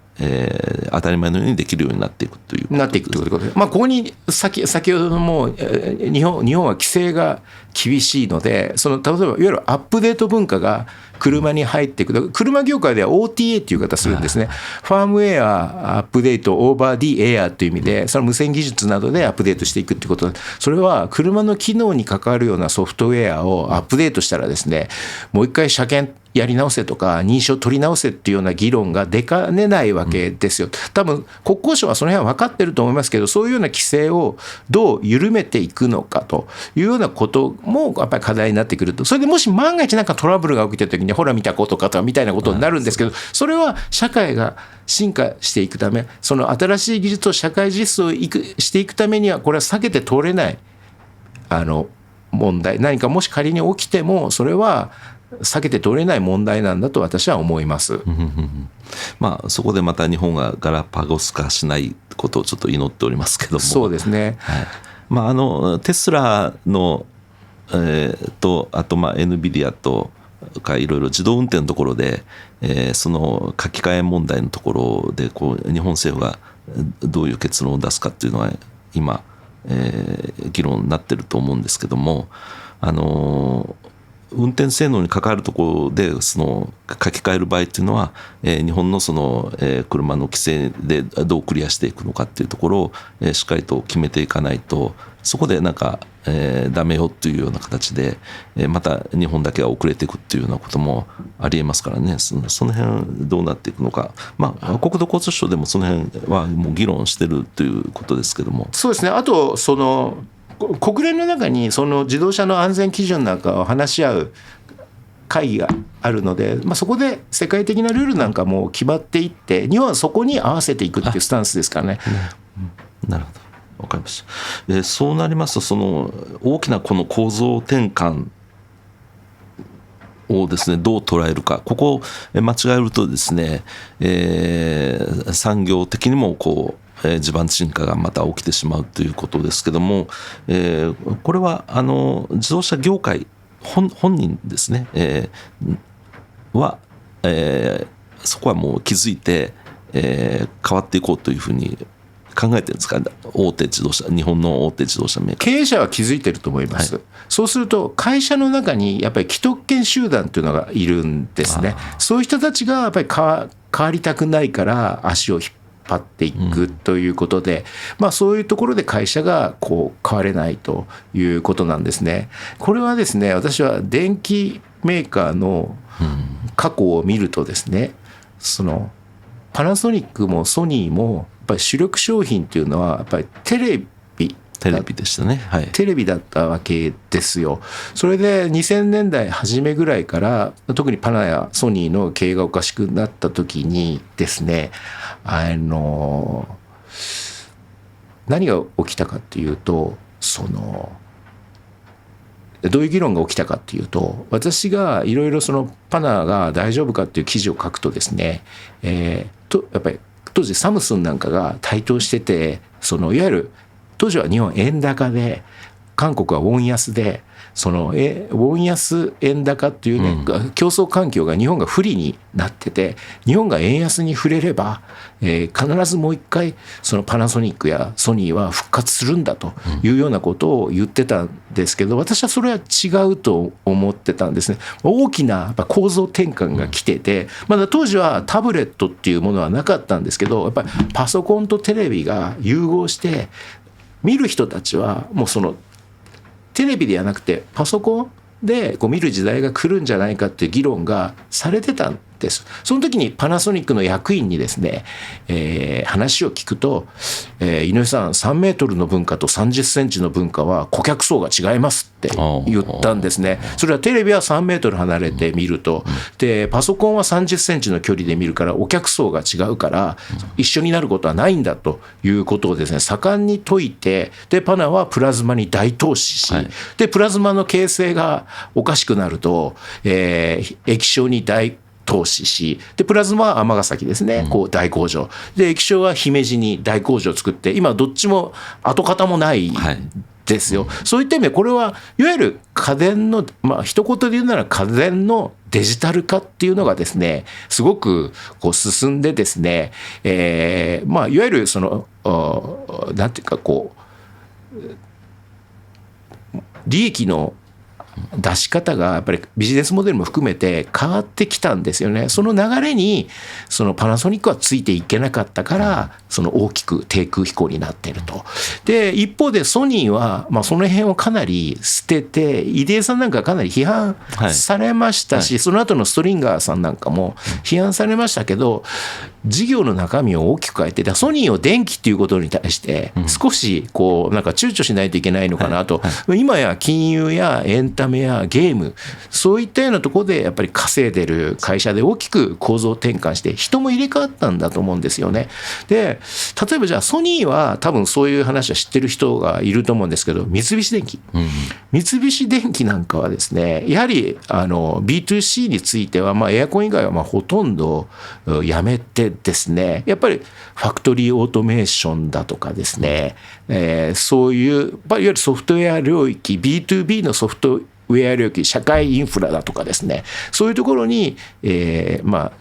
当たり前のようにできるようになっていくということです。なっていくということで、まあ、ここに先ほども日本は規制が厳しいので、例えばいわゆるアップデート文化が車に入っていく。車業界では OTA っていう言い方するんですね。ファームウェアアップデートオーバーディエアという意味で、その無線技術などでアップデートしていくっていうことで、それは車の機能に関わるようなソフトウェアをアップデートしたらですね、もう一回車検やり直せとか認証取り直せっていうような議論が出かねないわけですよ。多分国交省はその辺は分かってると思いますけど、そういうような規制をどう緩めていくのかというようなこともやっぱり課題になってくると。それでもし万が一なんかトラブルが起きた時にほら見たことかとみたいなことになるんですけど、それは社会が進化していくため、その新しい技術を社会実装していくためにはこれは避けて通れない問題、何かもし仮に起きてもそれは避けて通れない問題なんだと私は思います。まあ、そこでまた日本がガラパゴス化しないことをちょっと祈っておりますけども。そうですね、はい。まあ、テスラの、あとまあ NVIDIA とかいろいろ自動運転のところで、その書き換え問題のところで日本政府がどういう結論を出すかっていうのは今、議論になってると思うんですけども、運転性能に関わるところでその書き換える場合っていうのは、日本のその、車の規制でどうクリアしていくのかっていうところを、しっかりと決めていかないと、そこでなんか、ダメよっていうような形で、また日本だけが遅れていくっていうようなこともありえますからね。その辺どうなっていくのか、まあ、国土交通省でもその辺はもう議論してるということですけども。そうですね。あと国連の中にその自動車の安全基準なんかを話し合う会議があるので、まあ、そこで世界的なルールなんかも決まっていって、日本はそこに合わせていくっていうスタンスですからね。なるほど、わかりました。そうなりますと、その大きなこの構造転換をですね、どう捉えるか、ここを間違えるとですね、産業的にも地盤沈下がまた起きてしまうということですけども、これは自動車業界本人ですね、は、そこはもう気づいて、変わっていこうというふうに考えてるんですか、日本の大手自動車メーカー。経営者は気づいてると思います、はい。そうすると会社の中にやっぱり既得権集団というのがいるんですね。そういう人たちがやっぱり変わりたくないから足を引っ張っていくということで、まあ、そういうところで会社が変われないということなんですね。これはですね、私は電機メーカーの過去を見るとですね、パナソニックもソニーもやっぱり主力商品というのはやっぱりテレビでしたね、はい、テレビだったわけですよ。それで2000年代初めぐらいから特にパナやソニーの経営がおかしくなった時にですね、何が起きたかっていうと、どういう議論が起きたかっていうと、私がいろいろパナが大丈夫かっていう記事を書くとですね、やっぱり当時サムスンなんかが台頭してて、いわゆる当時は日本円高で韓国はウォン安で、ウォン安円高っていうね、競争環境が日本が不利になってて、日本が円安に触れれば、必ずもう一回パナソニックやソニーは復活するんだというようなことを言ってたんですけど、私はそれは違うと思ってたんですね。大きなやっぱ構造転換が来てて、まだ当時はタブレットっていうものはなかったんですけど、やっぱりパソコンとテレビが融合して見る人たちはもうテレビではなくてパソコンで見る時代が来るんじゃないかっていう議論がされてたんです。その時にパナソニックの役員にですね、話を聞くと、井上さん3メートルの文化と30センチの文化は顧客層が違いますって言ったんですね。それはテレビは3メートル離れて見ると、でパソコンは30センチの距離で見るからお客層が違うから一緒になることはないんだということをですね、盛んに説いて、でパナはプラズマに大投資し、でプラズマの形成がおかしくなると、液晶に大投資し、でプラズマは尼崎ですね、こう大工場で、液晶は姫路に大工場を作って、今どっちも跡形もないですよ。そういった意味でこれはいわゆる家電の、一言で言うなら家電のデジタル化っていうのがですね、すごくこう進んでですね、いわゆるそのなんていうかこう利益の出し方がやっぱりビジネスモデルも含めて変わってきたんですよね。その流れにそのパナソニックはついていけなかったから、その大きく低空飛行になっていると。で一方でソニーはその辺をかなり捨てて、入江さんなんかかなり批判されましたし、その後のストリンガーさんなんかも批判されましたけど、事業の中身を大きく変えて、ソニーを電気っていうことに対して少しこうなんか躊躇しないといけないのかなと。今や金融やエンタメやゲーム、そういったようなところでやっぱり稼いでる会社で大きく構造転換して人も入れ替わったんだと思うんですよね。で例えばじゃあソニーは多分そういう話は知ってる人がいると思うんですけど、三菱電機、三菱電機なんかはですね、やはりB2C についてはエアコン以外はほとんどやめてですね、やっぱりファクトリーオートメーションだとかですね、そういういわゆるソフトウェア領域 B2B のソフトウェア領域、社会インフラだとかですね、そういうところに、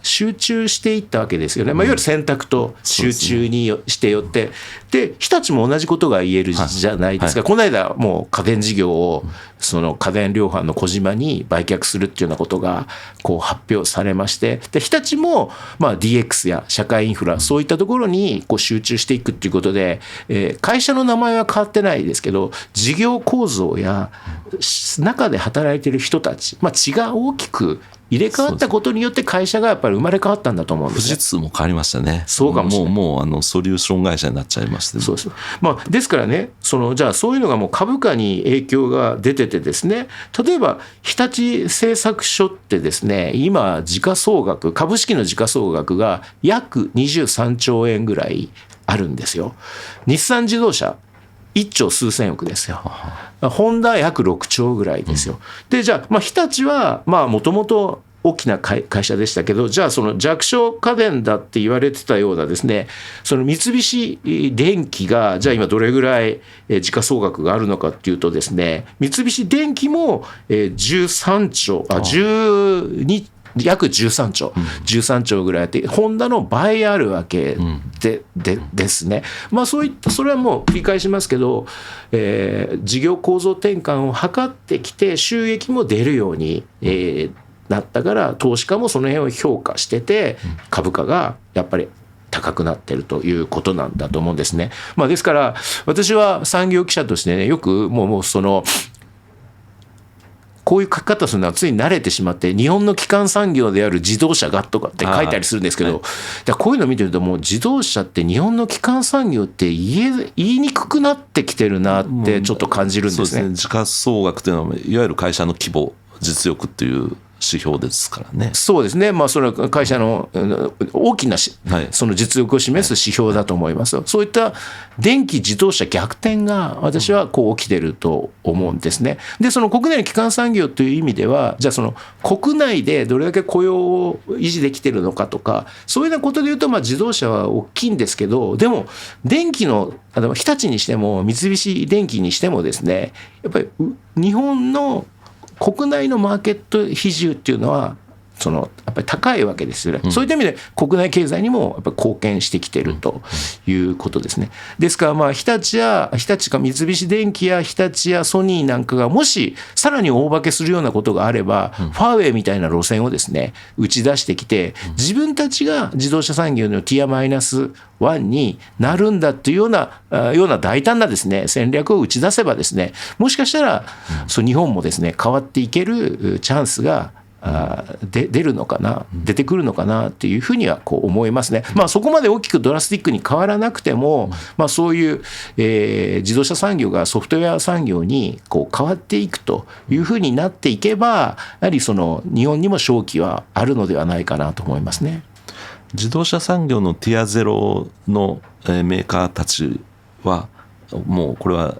集中していったわけですよね。いわゆる選択と集中にしてよって、で日立も同じことが言えるじゃないですか。この間もう家電事業をその家電量販の小島に売却するっていうようなことがこう発表されまして、で日立もDX や社会インフラ、そういったところにこう集中していくっていうことで、会社の名前は変わってないですけど、事業構造や中で働いている人たち、血が大きく入れ替わったことによって会社がやっぱり生まれ変わったんだと思うんですね。富士通も変わりましたね。そうかもしれない。もうソリューション会社になっちゃいまして、ね、そうです。ですからね、じゃあそういうのがもう株価に影響が出ててですね、例えば日立製作所ってですね、今時価総額、株式の時価総額が約23兆円ぐらいあるんですよ。日産自動車1兆数千億ですよ。ホンダ約6兆ぐらいですよ。でじゃあ、日立はもともと大きな会社でしたけど、じゃあその弱小家電だって言われてたようなですね、その三菱電機がじゃあ今どれぐらい時価総額があるのかっていうとですね、三菱電機も13兆約13兆、13兆ぐらいあって、ホンダの倍あるわけですね。そういった、それはもう繰り返しますけど、事業構造転換を図ってきて収益も出るように、なったから、投資家もその辺を評価してて、株価がやっぱり高くなってるということなんだと思うんですね。ですから私は産業記者としてね、よくもうそのこういう書き方するのはついに慣れてしまって、日本の基幹産業である自動車がとかって書いたりするんですけど、こういうのを見てると、もう自動車って日本の基幹産業って言いにくくなってきてるなってちょっと感じるんですね。そうですね。時価総額というのは、いわゆる会社の規模、実力っていう指標ですからね。そうですね。それは会社の大きなその実力を示す指標だと思います。そういった電気自動車逆転が私はこう起きてると思うんですね。でその国内の基幹産業という意味では、じゃあその国内でどれだけ雇用を維持できてるのかとか、そういうようなことでいうと自動車は大きいんですけど、でも電気の日立にしても三菱電機にしてもですね、やっぱり日本の国内のマーケット比重っていうのはやっぱり高いわけですよね。そういった意味で国内経済にもやっぱり貢献してきてるということですね。ですから日立か三菱電機や日立やソニーなんかがもしさらに大化けするようなことがあれば、ファーウェイみたいな路線をですね打ち出してきて、自分たちが自動車産業のティアマイナス1になるんだというような大胆なですね戦略を打ち出せばですね、もしかしたら日本もですね変わっていけるチャンスが出るのかな、出てくるのかなっていうふうにはこう思いますね。そこまで大きくドラスティックに変わらなくても、そういう、自動車産業がソフトウェア産業にこう変わっていくというふうになっていけば、やはり日本にも商機はあるのではないかなと思いますね。自動車産業のティアゼロのメーカーたちはもうこれは、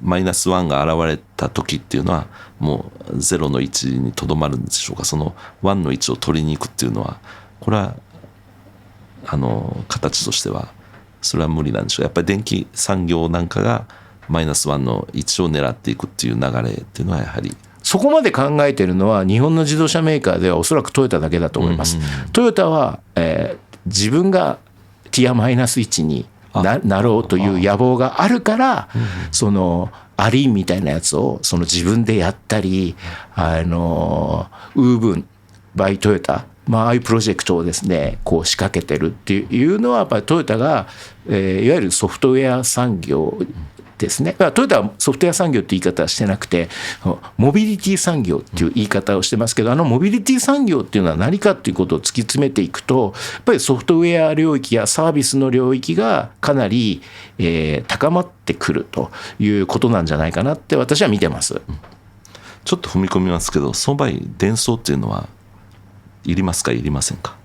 マイナス1が現れた時っていうのはもう0の位置にとどまるんでしょうか。その1の位置を取りに行くっていうのはこれは形としてはそれは無理なんでしょう。やっぱり電気産業なんかがマイナス1の位置を狙っていくっていう流れっていうのはやはりそこまで考えているのは日本の自動車メーカーではおそらくトヨタだけだと思います。トヨタは、自分がティアマイナス1になろうという野望があるから、そのアリーンみたいなやつをその自分でやったり、ウーブンバイトヨタ、ああいうプロジェクトをですねこう仕掛けてるっていうのはやっぱりトヨタが、いわゆるソフトウェア産業ですね。トヨタはソフトウェア産業って言い方はしてなくてモビリティ産業っていう言い方をしてますけど、モビリティ産業っていうのは何かっていうことを突き詰めていくとやっぱりソフトウェア領域やサービスの領域がかなり、高まってくるということなんじゃないかなって私は見てます。ちょっと踏み込みますけど、その場合電装っていうのはいりますかいりませんか。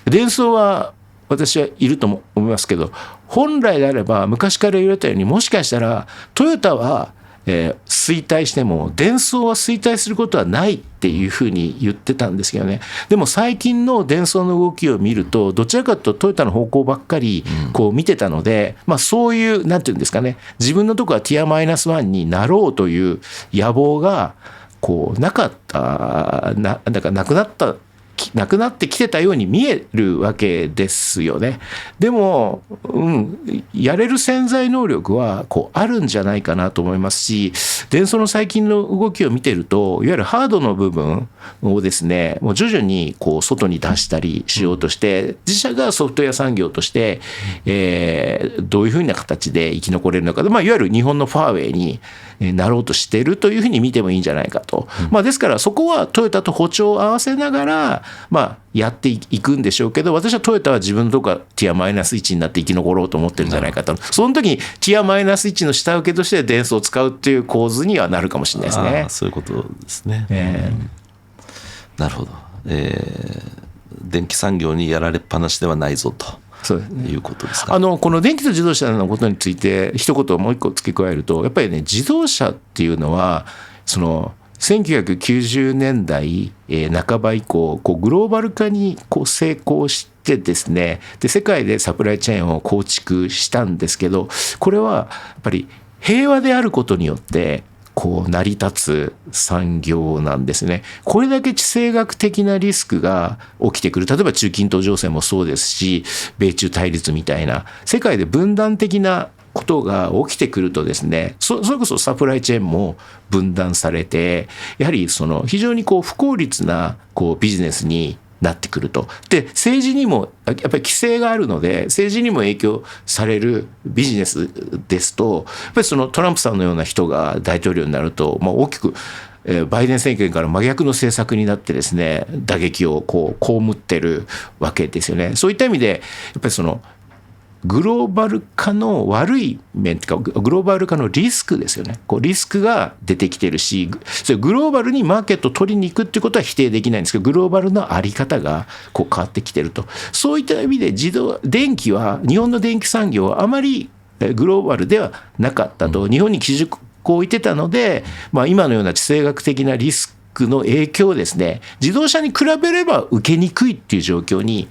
電装は私はいると思いますけど、本来であれば昔から言われたようにもしかしたらトヨタは、衰退しても電装は衰退することはないっていうふうに言ってたんですけどね。でも最近の電装の動きを見るとどちらかというとトヨタの方向ばっかりこう見てたので、そういうなんていうんですかね、自分のところはティアマイナス1になろうという野望がこうなかったなんかなくなってきてたように見えるわけですよね。でも、やれる潜在能力はこうあるんじゃないかなと思いますし、電装の最近の動きを見てるといわゆるハードの部分をですねもう徐々にこう外に出したりしようとして、自社がソフトウェア産業として、どういうふうな形で生き残れるのか、いわゆる日本のファーウェイになろうとしているというふうに見てもいいんじゃないかと。ですからそこはトヨタと歩調を合わせながらやっていくんでしょうけど、私はトヨタは自分のところがティアマイナス1になって生き残ろうと思ってるんじゃないかと。その時にティアマイナス1の下請けとして電装を使うっていう構図にはなるかもしれないですね。そういうことですね。なるほど。電気産業にやられっぱなしではないぞと。そうですね、いうことですか。この電気と自動車のことについて一言もう一個付け加えると、やっぱりね自動車っていうのはその1990年代半ば以降グローバル化に成功してですね、で世界でサプライチェーンを構築したんですけど、これはやっぱり平和であることによって成り立つ産業なんですね。これだけ地政学的なリスクが起きてくる、例えば中近東情勢もそうですし、米中対立みたいな世界で分断的なことが起きてくるとですね、それこそサプライチェーンも分断されて、やはり非常に不効率なビジネスになってくると。で政治にもやっぱり規制があるので政治にも影響されるビジネスですと、やっぱりトランプさんのような人が大統領になると、大きくバイデン政権から真逆の政策になってですね打撃を被ってるわけですよね。そういった意味でやっぱりグローバル化の悪い面というかグローバル化のリスクですよね。リスクが出てきてるし、それグローバルにマーケットを取りに行くっていうことは否定できないんですけど、グローバルの在り方が変わってきてると。そういった意味で電気は日本の電気産業はあまりグローバルではなかったと。日本に基軸を置いてたので、今のような地政学的なリスクの影響をですね自動車に比べれば受けにくいっていう状況に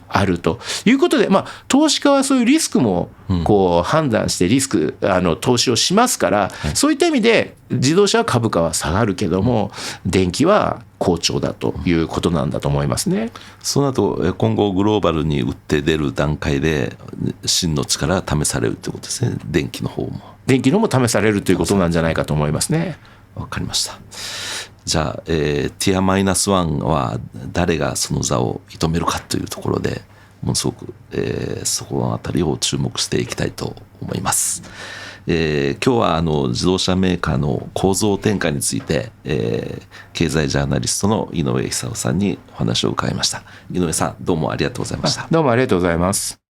あるということで、投資家はそういうリスクも判断して投資をしますから、そういった意味で自動車は株価は下がるけども電気は好調だということなんだと思いますね。その後今後グローバルに打って出る段階で真の力が試されるということですね。電気の方も試されるということなんじゃないかと思いますね。わかりました。じゃあ、ティアマイナス1は誰がその座を射止めるかというところでものすごく、そこのあたりを注目していきたいと思います。今日は自動車メーカーの構造転換について、経済ジャーナリストの井上久夫さんにお話を伺いました。井上さんどうもありがとうございました。どうもありがとうございます。